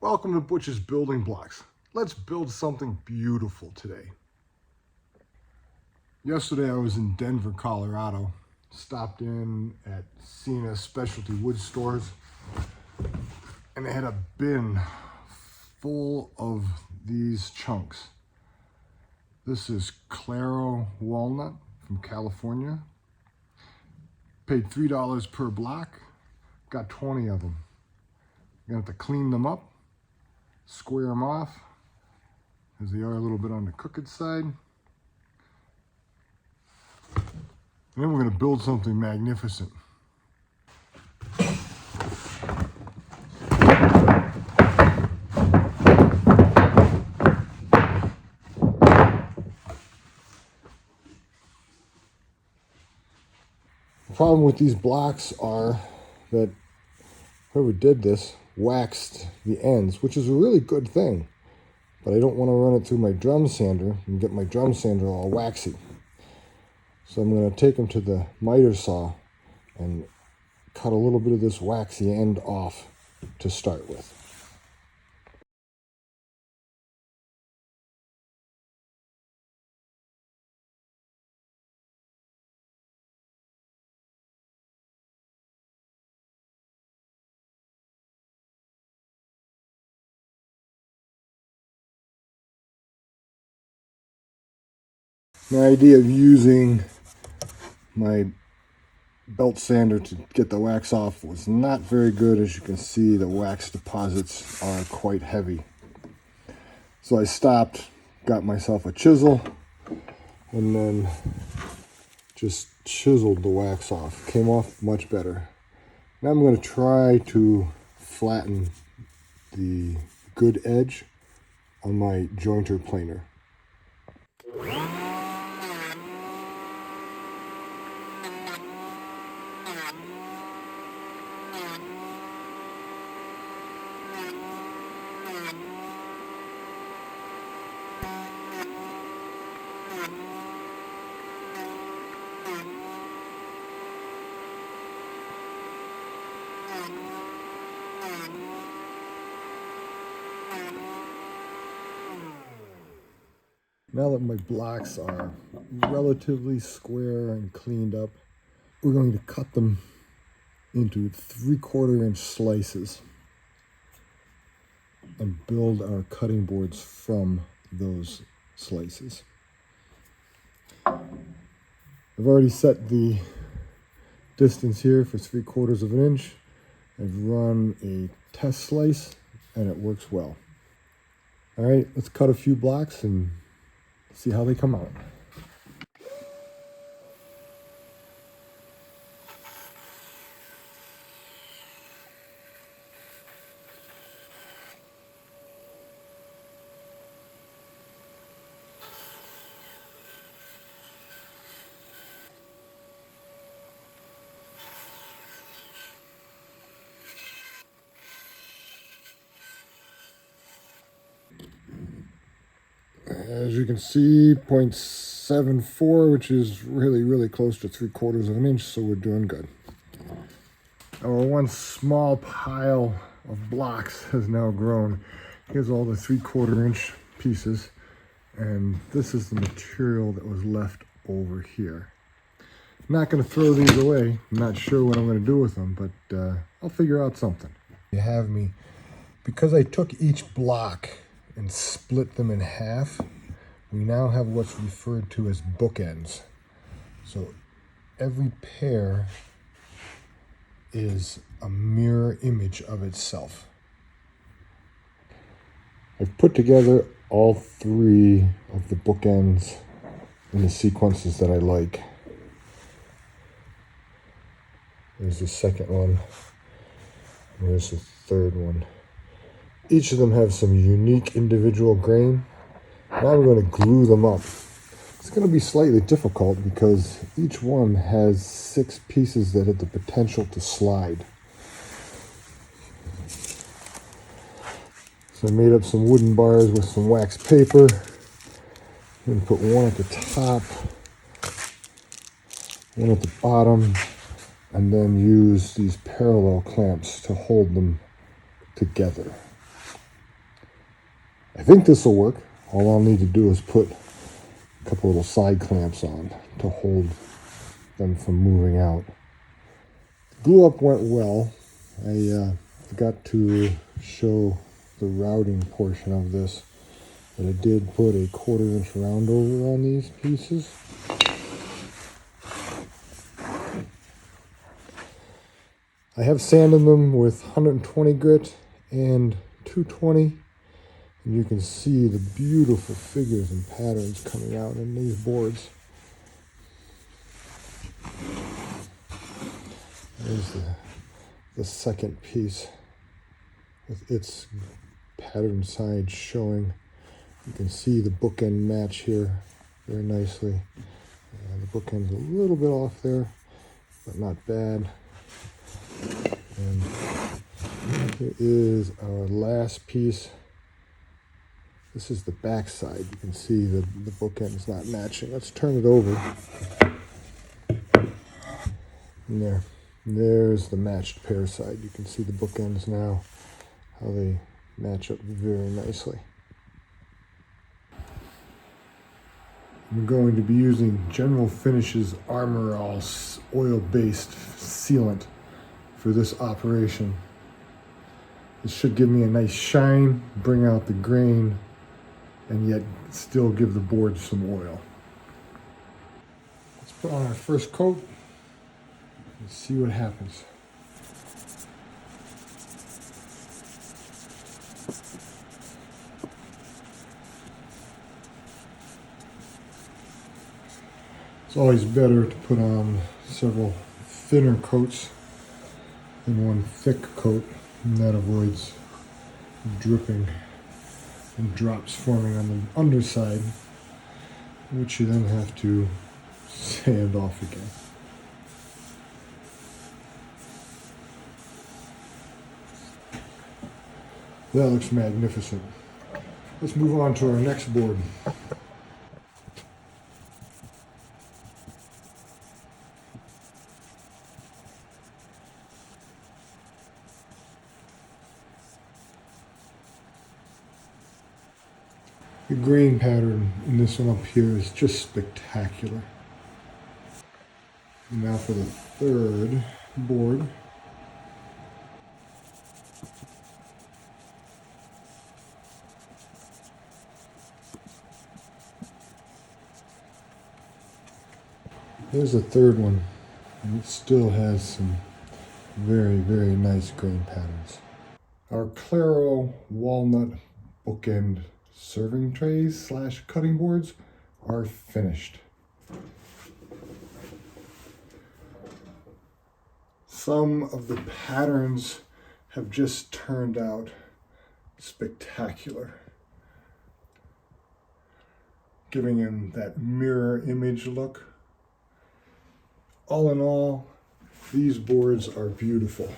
Welcome to Butch's Building Blocks. Let's build something beautiful today. Yesterday I was in Denver, Colorado. Stopped in at Cena Specialty Wood Stores, and they had a bin full of these chunks. This is Claro Walnut from California. Paid $3 per block. Got 20 of them. You're gonna have to clean them up, square them off, as they are a little bit on the crooked side. And then we're gonna build something magnificent. The problem with these blocks are that whoever did this waxed the ends, which is a really good thing, but I don't want to run it through my drum sander and get my drum sander all waxy. So I'm going to take them to the miter saw and cut a little bit of this waxy end off to start with. My idea of using my belt sander to get the wax off was not very good. As you can see, the wax deposits are quite heavy. So I stopped, got myself a chisel, and then just chiseled the wax off. Came off much better. Now I'm going to try to flatten the good edge on my jointer planer. Now that my blocks are relatively square and cleaned up, we're going to cut them into 3/4 inch slices and build our cutting boards from those slices. I've already set the distance here for 3/4 of an inch. I've run a test slice and it works well. All right, let's cut a few blocks and see how they come out. As you can see, 0.74, which is really close to 3/4 of an inch, so we're doing good. Our one small pile of blocks has now grown. Here's all the 3/4 inch pieces, and this is the material that was left over here. I'm not going to throw these away. I'm not sure what I'm going to do with them, but I'll figure out something. You have me, because I took each block and split them in half, we now have what's referred to as bookends. So every pair is a mirror image of itself. I've put together all 3 of the bookends in the sequences that I like. There's the second one. There's the third one. Each of them have some unique individual grain. Now we're going to glue them up. It's going to be slightly difficult because each one has 6 pieces that have the potential to slide. So I made up some wooden bars with some wax paper. I'm going to put one at the top, one at the bottom, and then use these parallel clamps to hold them together. I think this will work. All I'll need to do is put a couple little side clamps on to hold them from moving out. Glue up went well. I forgot to show the routing portion of this, but I did put a 1/4 inch round over on these pieces. I have sanded them with 120 grit and 220, and you can see the beautiful figures and patterns coming out in these boards. There's the second piece with its pattern side showing. You can see the bookend match here very nicely. The bookend's a little bit off there, but not bad. And here is our last piece. This is the back side. You can see the bookend is not matching. Let's turn it over. And there's the matched pair side. You can see the bookends now, how they match up very nicely. I'm going to be using General Finishes Armor All oil-based sealant for this operation. This should give me a nice shine, bring out the grain, and yet still give the board some oil. Let's put on our first coat and see what happens. It's always better to put on several thinner coats than one thick coat, and that avoids dripping and drops forming on the underside, which you then have to sand off again. That looks magnificent. Let's move on to our next board. The grain pattern in this one up here is just spectacular. Now for the third board. There's the third one, and it still has some very, very nice grain patterns. Our Claro Walnut Bookend serving trays / cutting boards are finished. Some of the patterns have just turned out spectacular, giving him that mirror image look. All in all, these boards are beautiful.